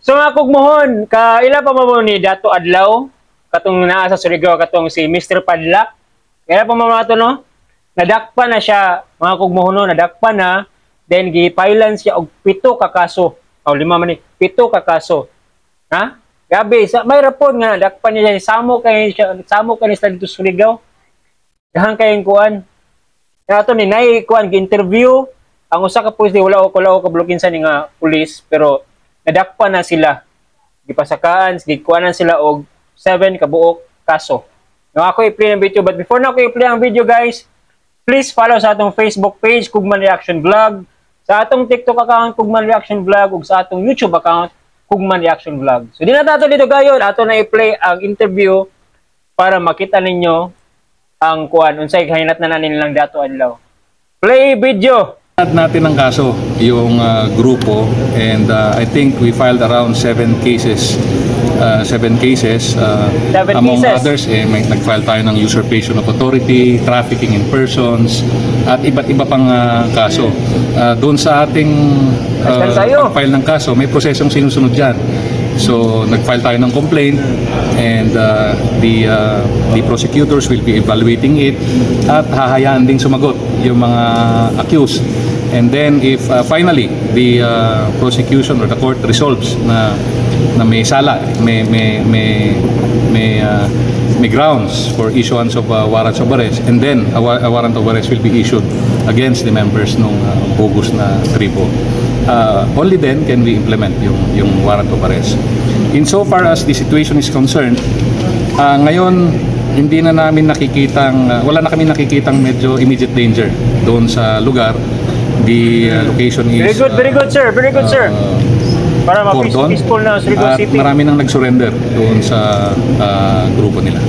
So mga kugmohon, ila pa mo ni Dato Adlaw, katong naa sa Surigao, katong si Mr. Padlak. Ila pa mo nato no? Nadakpan na siya, mga kugmohon no, nadakpan na, then gipailan siya og 7 ka kaso. O 5 man ni, 7 ka kaso. Ha? Gabi, may rapon nga nadakpan niya samo kay sa dito sa Surigao. Dahan kayong kuan. Kaya ato ni nay kuan gi-interview ang usa ka pulis wala ko kablokin sa ni nga pulis pero nadakpan na sila. Gipasakaan, gikuanan sila og 7 ka buok kaso. Nga ako i-play ang video, but before na ako i-play ang video guys, please follow sa atong Facebook page Kugman Reaction Vlog, sa atong TikTok account Kugman Reaction Vlog ug sa atong YouTube account Kugman Reaction Vlog. So di na tato dito gayon, ato na i-play ang interview para makita ninyo ang kuan unsay kahinat na nilang Dato Adlaw. Play video. Natin ang kaso, yung grupo, and I think we filed around 7 cases. 7 cases. Among others, may nag-file tayo ng usurpation of authority, trafficking in persons, at iba't iba pang kaso. Doon sa ating pag-file ng kaso, may prosesong sinusunod dyan. So, nag-file tayo ng complaint and the prosecutors will be evaluating it at hahayaan ding sumagot yung mga accused. And then if finally the prosecution or the court resolves na may sala, may grounds for issuance of warrants of arrest, and then a warrant of arrest will be issued against the members ng bogus na tribo. Only then can we implement yung warrant of arrest. Insofar as the situation is concerned, ngayon hindi na namin wala na kami nakikitang medyo immediate danger doon sa lugar. The location is very good sir, very good sir. Para ma-peaceful na Surigao City. Marami nang nag-surrender doon sa grupo nila.